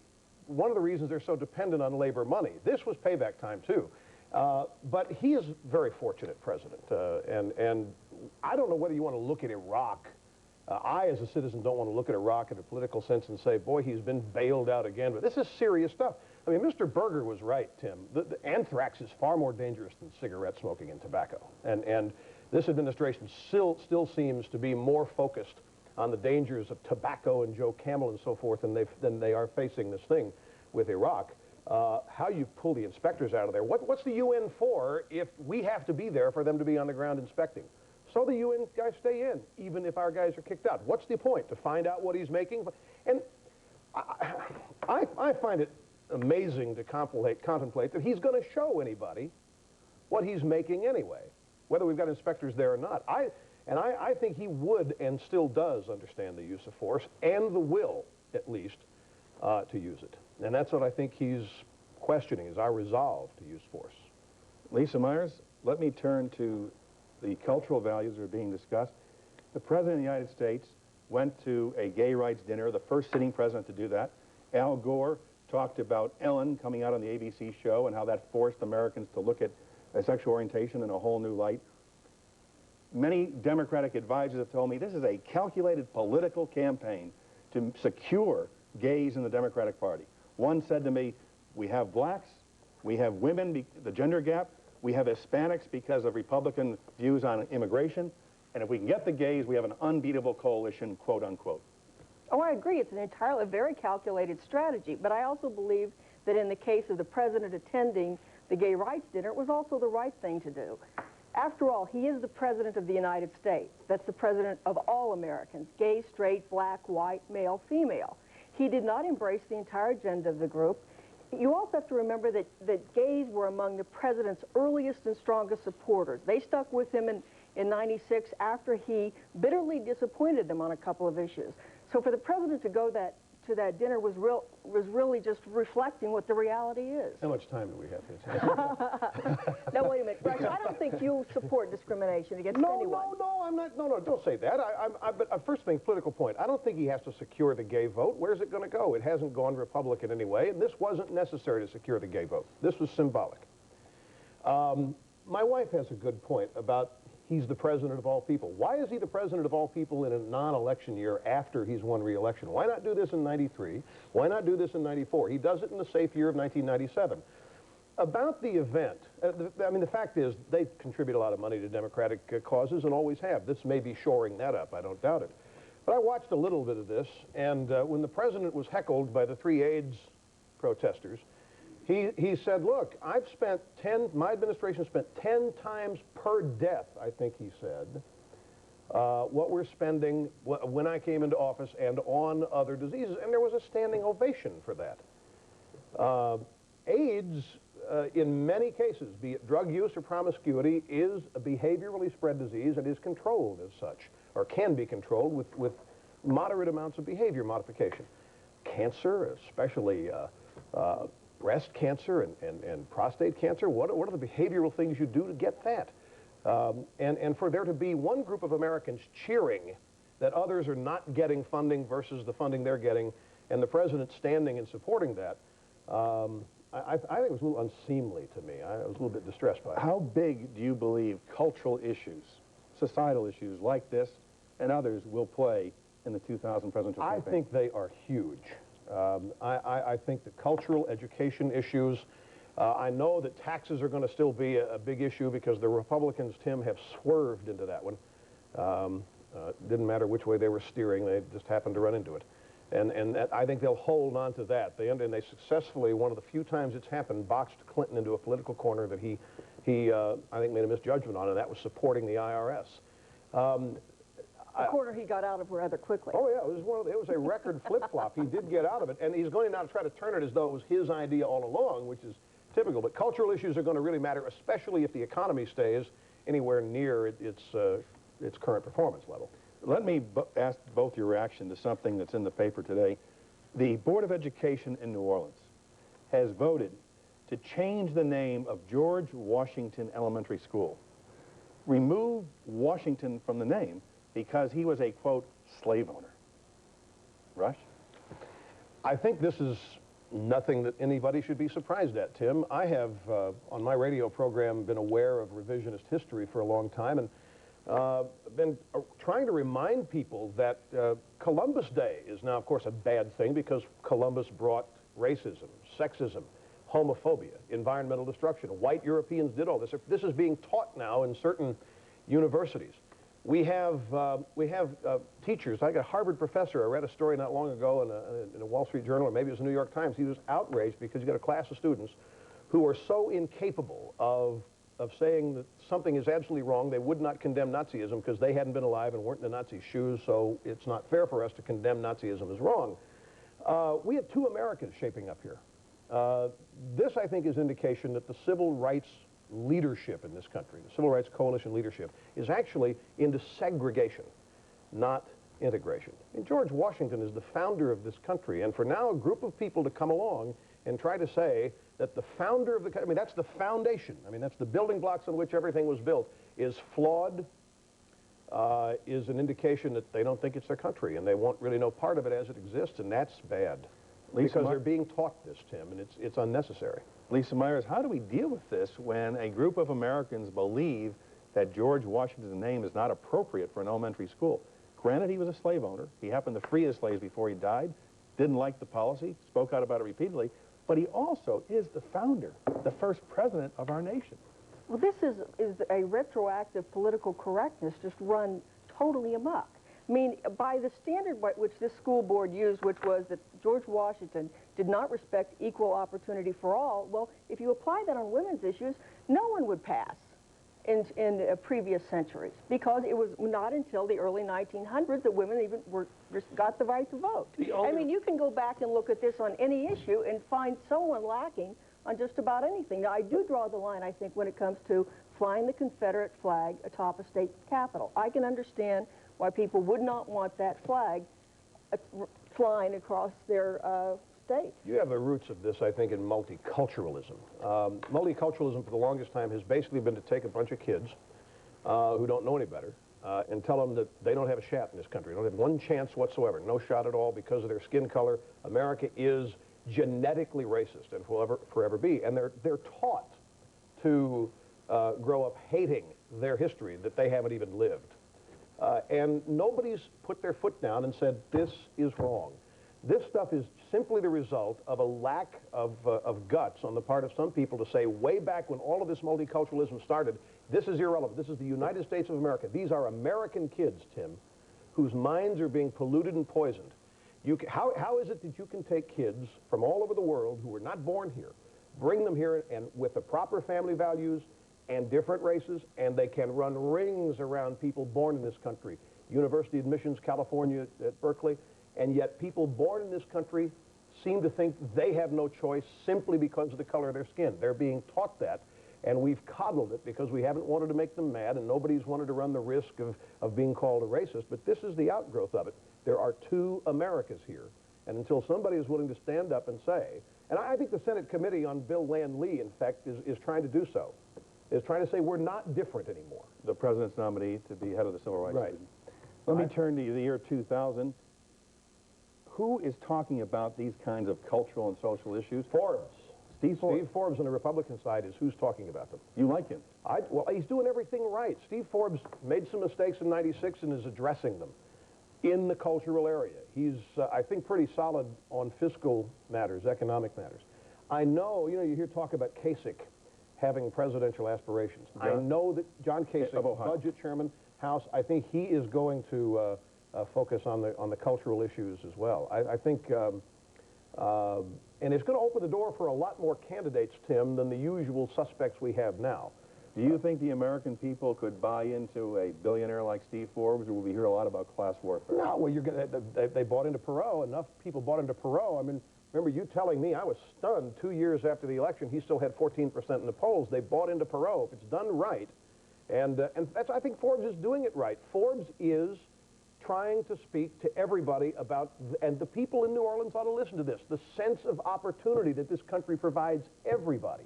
one of the reasons they're so dependent on labor money. This was payback time, too. But he is a very fortunate president. And I don't know whether you want to look at Iraq. I, as a citizen, don't want to look at Iraq in a political sense and say, boy, he's been bailed out again. But this is serious stuff. I mean, Mr. Berger was right, Tim. The anthrax is far more dangerous than cigarette smoking and tobacco. And this administration still seems to be more focused on the dangers of tobacco and Joe Camel and so forth than they are facing this thing with Iraq. How you pull the inspectors out of there. What's the UN for if we have to be there for them to be on the ground inspecting? So the UN guys stay in, even if our guys are kicked out. What's the point? To find out what he's making? And I find it amazing to contemplate that he's going to show anybody what he's making anyway, whether we've got inspectors there or not. I think he would and still does understand the use of force and the will, at least, to use it. And that's what I think he's questioning, is our resolve to use force. Lisa Myers, let me turn to the cultural values that are being discussed. The President of the United States went to a gay rights dinner, the first sitting president to do that. Al Gore talked about Ellen coming out on the ABC show and how that forced Americans to look at sexual orientation in a whole new light. Many Democratic advisors have told me this is a calculated political campaign to secure gays in the Democratic Party. One said to me, we have blacks, we have women, the gender gap, we have Hispanics because of Republican views on immigration, and if we can get the gays, we have an unbeatable coalition, quote unquote. Oh, I agree. It's a very calculated strategy, but I also believe that in the case of the president attending the gay rights dinner, it was also the right thing to do. After all, he is the president of the United States. That's the president of all Americans, gay, straight, black, white, male, female. He did not embrace the entire agenda of the group. You also have to remember that gays were among the president's earliest and strongest supporters. They stuck with him in '96 after he bitterly disappointed them on a couple of issues. So for the president to go to that dinner was really just reflecting what the reality is. How much time do we have here? Now, wait a minute, Rex, I don't think you support discrimination against anyone. No, I'm not. No, don't say that. But first thing, political point. I don't think he has to secure the gay vote. Where's it going to go? It hasn't gone Republican anyway, and this wasn't necessary to secure the gay vote. This was symbolic. My wife has a good point about he's the president of all people. Why is he the president of all people in a non-election year after he's won re-election? Why not do this in '93? Why not do this in '94? He does it in the safe year of 1997. About the event, I mean, the fact is they contribute a lot of money to Democratic causes and always have. This may be shoring that up, I don't doubt it. But I watched a little bit of this, and when the president was heckled by the 3 AIDS protesters, he said, look, my administration spent 10 times per death, I think he said, what we're spending when I came into office and on other diseases. And there was a standing ovation for that. AIDS, in many cases, be it drug use or promiscuity, is a behaviorally spread disease and is controlled as such, or can be controlled with moderate amounts of behavior modification. Cancer, especially breast cancer and prostate cancer, what are the behavioral things you do to get that? And for there to be one group of Americans cheering that others are not getting funding versus the funding they're getting, and the president standing and supporting that, I think it was a little unseemly to me. I was a little bit distressed by it. How big do you believe cultural issues, societal issues like this and others will play in the 2000 presidential campaign? I think they are huge. I think the cultural education issues, I know that taxes are going to still be a big issue because the Republicans, Tim, have swerved into that one. Didn't matter which way they were steering, they just happened to run into it. And I think they'll hold on to that. They successfully, one of the few times it's happened, boxed Clinton into a political corner that he I think, made a misjudgment on, and that was supporting the IRS. A corner he got out of rather quickly. Oh, yeah, it was a record flip-flop. He did get out of it, and he's going to now try to turn it as though it was his idea all along, which is typical. But cultural issues are going to really matter, especially if the economy stays anywhere near its current performance level. Let me ask both your reaction to something that's in the paper today. The Board of Education in New Orleans has voted to change the name of George Washington Elementary School. Remove Washington from the name because he was a, quote, slave owner. Rush? I think this is nothing that anybody should be surprised at, Tim. I have, on my radio program, been aware of revisionist history for a long time, and been trying to remind people that Columbus Day is now, of course, a bad thing because Columbus brought racism, sexism, homophobia, environmental destruction. White Europeans did all this. This is being taught now in certain universities. We have teachers. I got a Harvard professor. I read a story not long ago in a Wall Street Journal, or maybe it was the New York Times. He was outraged because you got a class of students who are so incapable of saying that something is absolutely wrong. They would not condemn Nazism because they hadn't been alive and weren't in the Nazi shoes, so it's not fair for us to condemn Nazism as wrong. We have two Americas shaping up here. This, I think, is indication that the civil rights leadership in this country, the Civil Rights Coalition leadership, is actually into segregation, not integration. And George Washington is the founder of this country, and for now a group of people to come along and try to say that the founder of the country, I mean, that's the foundation, I mean, that's the building blocks on which everything was built, is flawed, is an indication that they don't think it's their country, and they want really no part of it as it exists, and that's bad. Because they're being taught this, Tim, and it's unnecessary. Lisa Myers, how do we deal with this when a group of Americans believe that George Washington's name is not appropriate for an elementary school? Granted, he was a slave owner. He happened to free his slaves before he died, didn't like the policy, spoke out about it repeatedly, but he also is the founder, the first president of our nation. Well, this is a retroactive political correctness just run totally amok. I mean, by the standard by which this school board used, which was that George Washington did not respect equal opportunity for all, well, if you apply that on women's issues, no one would pass in previous centuries, because it was not until the early 1900s that women even got the right to vote. I mean, you can go back and look at this on any issue and find someone lacking on just about anything. Now, I do draw the line, I think, when it comes to flying the Confederate flag atop a state capitol. I can understand why people would not want that flag flying across their state. You have the roots of this, I think, in multiculturalism. Multiculturalism for the longest time has basically been to take a bunch of kids who don't know any better and tell them that they don't have a shot in this country. They don't have one chance whatsoever, no shot at all because of their skin color. America is genetically racist and will forever be. And they're taught to grow up hating their history that they haven't even lived. And nobody's put their foot down and said, this is wrong. This stuff is simply the result of a lack of guts on the part of some people to say, way back when all of this multiculturalism started, this is irrelevant. This is the United States of America. These are American kids, Tim, whose minds are being polluted and poisoned. How is it that you can take kids from all over the world who were not born here, bring them here and with the proper family values and different races, and they can run rings around people born in this country, university admissions, California at Berkeley, and yet people born in this country seem to think they have no choice simply because of the color of their skin. They're being taught that, and we've coddled it because we haven't wanted to make them mad, and nobody's wanted to run the risk of being called a racist, but this is the outgrowth of it. There are two Americas here, and until somebody is willing to stand up and say, and I think the Senate Committee on Bill Land Lee, in fact, is trying to do so, is trying to say we're not different anymore. The president's nominee to be head of the Civil Rights Division. Let me turn to the year 2000. Who is talking about these kinds of cultural and social issues? Forbes. Steve Forbes. Steve Forbes on the Republican side is who's talking about them. You like him? Well, he's doing everything right. Steve Forbes made some mistakes in '96 and is addressing them in the cultural area. He's, I think, pretty solid on fiscal matters, economic matters. I know, you hear talk about Kasich having presidential aspirations. I know that John Kasich, budget chairman, House, I think he is going to focus on the cultural issues as well. I think, and it's going to open the door for a lot more candidates, Tim, than the usual suspects we have now. Do you think the American people could buy into a billionaire like Steve Forbes, or will we hear a lot about class warfare? No, well, they bought into Perot. Enough people bought into Perot. I mean, remember you telling me, I was stunned 2 years after the election, he still had 14% in the polls. They bought into Perot. If it's done right, and that's, I think Forbes is doing it right. Forbes is trying to speak to everybody about, and the people in New Orleans ought to listen to this, the sense of opportunity that this country provides everybody.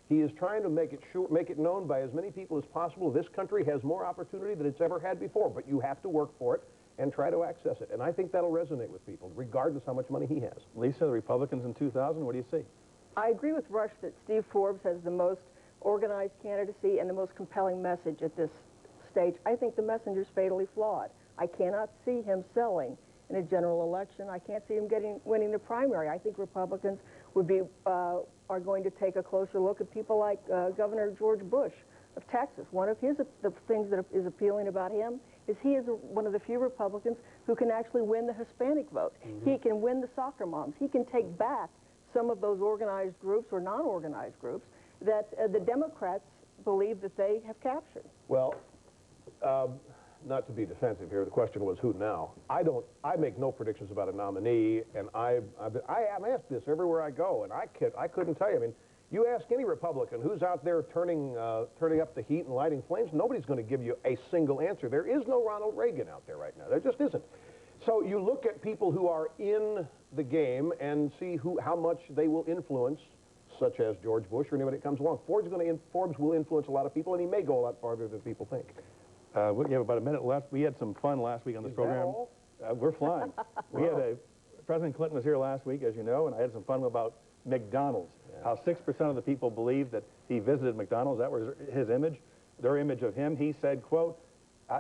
He is trying to make it known by as many people as possible. This country has more opportunity than it's ever had before, but you have to work for it, and try to access it. And I think that'll resonate with people, regardless how much money he has. Lisa, the Republicans in 2000, what do you see? I agree with Rush that Steve Forbes has the most organized candidacy and the most compelling message at this stage. I think the messenger's fatally flawed. I cannot see him selling in a general election. I can't see him winning the primary. I think Republicans would be are going to take a closer look at people like Governor George Bush of Texas. One of the things that is appealing about him is he is one of the few Republicans who can actually win the Hispanic vote. He can win the soccer moms. He can take back some of those organized groups or non-organized groups that the Democrats believe that they have captured. Well, not to be defensive here, the question was who now? I make no predictions about a nominee, and I am asked this everywhere I go, and I couldn't tell you. I mean, you ask any Republican who's out there turning up the heat and lighting flames, nobody's going to give you a single answer. There is no Ronald Reagan out there right now. There just isn't. So you look at people who are in the game and see how much they will influence, such as George Bush or anybody that comes along. Forbes will influence a lot of people, and he may go a lot farther than people think. We have about a minute left. We had some fun last week on this program. We're flying. We had President Clinton was here last week, as you know, and I had some fun about McDonald's. Yeah. How 6% of the people believe that he visited McDonald's. That was his image, their image of him. He said, quote,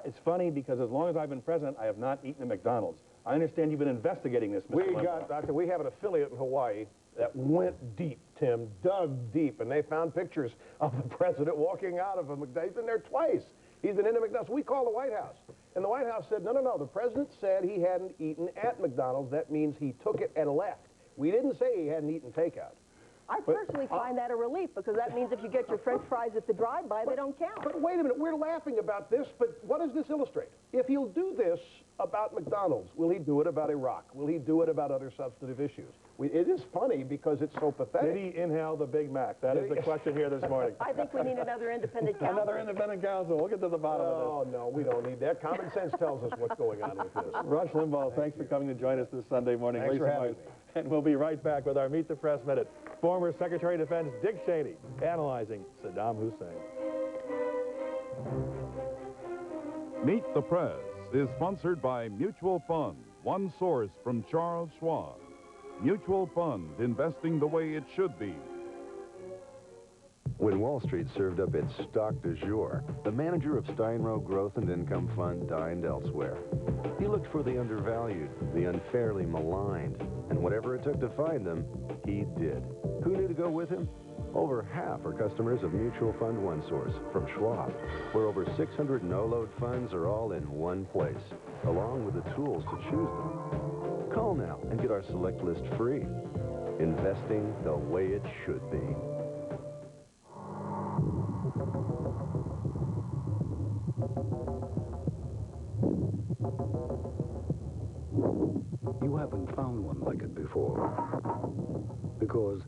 it's funny because as long as I've been president, I have not eaten at McDonald's. I understand you've been investigating this, Mr. Limbaugh. We have an affiliate in Hawaii that went deep, Tim, dug deep, and they found pictures of the president walking out of a McDonald's. He's been there twice. He's been into McDonald's. We called the White House, and the White House said, no, the president said he hadn't eaten at McDonald's. That means he took it and left. We didn't say he hadn't eaten takeout. I personally find that a relief, because that means if you get your French fries at the drive-by, they don't count. But wait a minute, we're laughing about this, but what does this illustrate? If he'll do this about McDonald's, will he do it about Iraq? Will he do it about other substantive issues? It is funny because it's so pathetic. Did he inhale the Big Mac? That is the question here this morning. I think we need another independent counsel. Another independent counsel. We'll get to the bottom of this. Oh, no, we don't need that. Common sense tells us what's going on with this. Rush Limbaugh, thanks for coming to join us this Sunday morning. Thanks for having me. And we'll be right back with our Meet the Press Minute. Former Secretary of Defense Dick Cheney analyzing Saddam Hussein. Meet the Press is sponsored by Mutual Fund, one source from Charles Schwab. Mutual Fund, investing the way it should be. When Wall Street served up its stock du jour, the manager of Steinrow Growth and Income Fund dined elsewhere. He looked for the undervalued, the unfairly maligned, and whatever it took to find them, he did. Who knew to go with him? Over half are customers of Mutual Fund One Source from Schwab, where over 600 no-load funds are all in one place, along with the tools to choose them. Call now and get our select list free. Investing the way it should be. You haven't found one like it before, because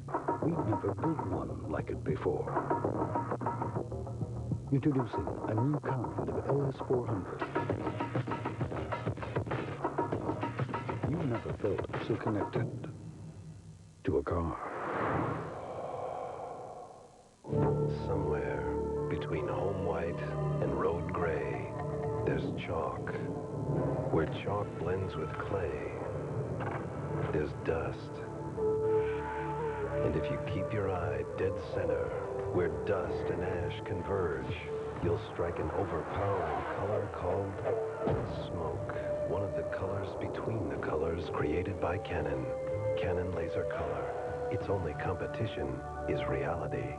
we've never built one like it before. Introducing a new kind of LS400. You never felt so connected to a car. Somewhere between home white and road gray, there's chalk. Where chalk blends with clay, there's dust. And if you keep your eye dead center, where dust and ash converge, you'll strike an overpowering color called smoke. One of the colors between the colors created by Canon. Canon Laser Color. Its only competition is reality.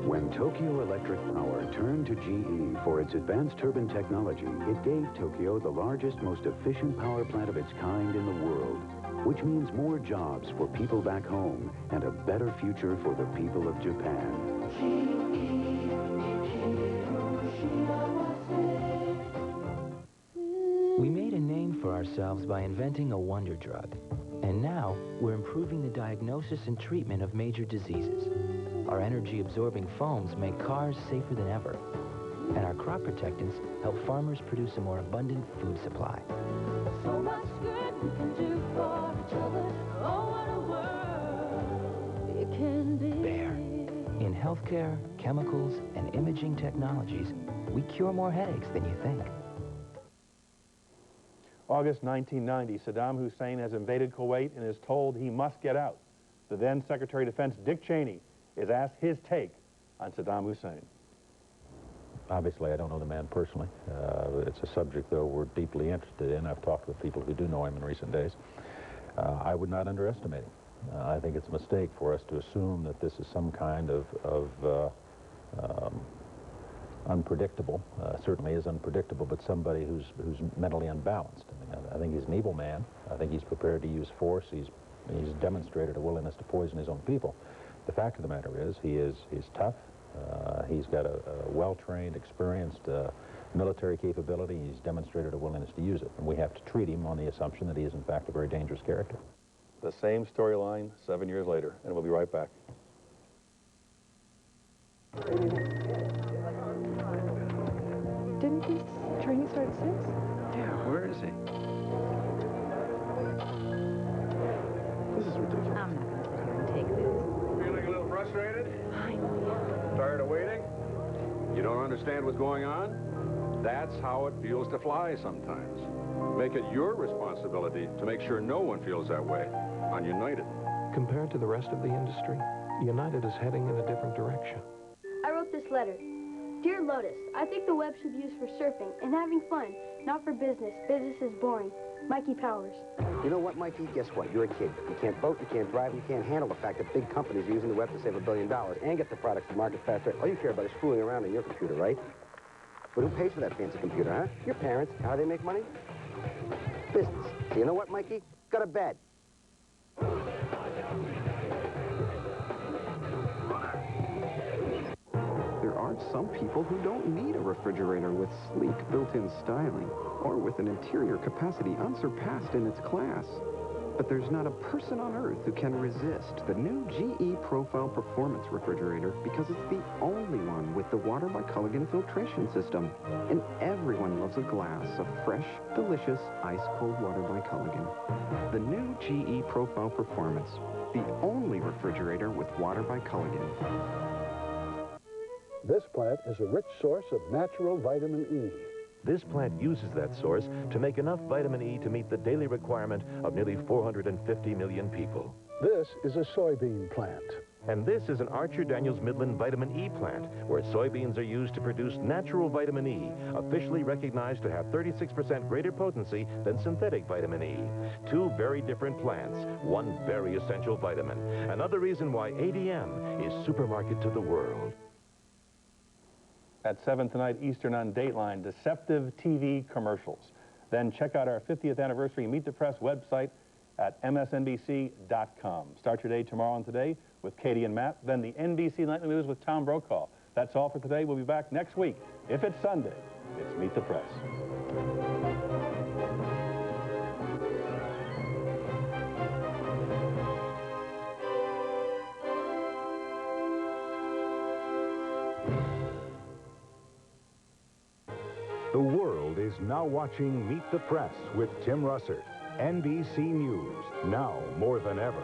When Tokyo Electric Power turned to GE for its advanced turbine technology, it gave Tokyo the largest, most efficient power plant of its kind in the world, which means more jobs for people back home and a better future for the people of Japan. We made a name for ourselves by inventing a wonder drug. And now, we're improving the diagnosis and treatment of major diseases. Our energy-absorbing foams make cars safer than ever. And our crop protectants help farmers produce a more abundant food supply. So much good we can do for each other. Oh, what a world. There. In healthcare, chemicals, and imaging technologies, we cure more headaches than you think. August 1990, Saddam Hussein has invaded Kuwait and is told he must get out. The then Secretary of Defense, Dick Cheney, is asked his take on Saddam Hussein. Obviously, I don't know the man personally. It's a subject, though, we're deeply interested in. I've talked with people who do know him in recent days. I would not underestimate him. I think it's a mistake for us to assume that this is some kind of unpredictable, certainly is unpredictable, but somebody who's mentally unbalanced. I mean, I think he's an evil man. I think he's prepared to use force. He's demonstrated a willingness to poison his own people. The fact of the matter is, he's tough. He's got a well-trained, experienced military capability. He's demonstrated a willingness to use it. And we have to treat him on the assumption that he is, in fact, a very dangerous character. The same storyline 7 years later, and we'll be right back. Didn't this training start at 6? Yeah, where is he? This is ridiculous. I'm not going to sit here and take this. Feeling a little frustrated? I know. Tired of waiting? You don't understand what's going on? That's how it feels to fly sometimes. Make it your responsibility to make sure no one feels that way on United. Compared to the rest of the industry, United is heading in a different direction. I wrote this letter. Dear Lotus, I think the web should be used for surfing and having fun, not for business. Business is boring. Mikey Powers. You know what, Mikey? Guess what? You're a kid. You can't boat, you can't drive, you can't handle the fact that big companies are using the web to save $1 billion and get the products to market faster. All you care about is fooling around on your computer, right? But who pays for that fancy computer, huh? Your parents. How do they make money? Business. So you know what, Mikey? Go to bed. There are some people who don't need a refrigerator with sleek built-in styling or with an interior capacity unsurpassed in its class. But there's not a person on earth who can resist the new GE Profile Performance refrigerator because it's the only one with the Water by Culligan filtration system. And everyone loves a glass of fresh, delicious, ice-cold water by Culligan. The new GE Profile Performance, the only refrigerator with water by Culligan. This plant is a rich source of natural vitamin E. This plant uses that source to make enough vitamin E to meet the daily requirement of nearly 450 million people. This is a soybean plant. And this is an Archer Daniels Midland vitamin E plant, where soybeans are used to produce natural vitamin E, officially recognized to have 36% greater potency than synthetic vitamin E. Two very different plants, one very essential vitamin. Another reason why ADM is supermarket to the world. At 7 tonight Eastern on Dateline, deceptive TV commercials. Then check out our 50th anniversary Meet the Press website at msnbc.com. Start your day tomorrow on Today with Katie and Matt, then the NBC Nightly News with Tom Brokaw. That's all for today. We'll be back next week. If it's Sunday, it's Meet the Press. The world is now watching Meet the Press with Tim Russert. NBC News, now more than ever.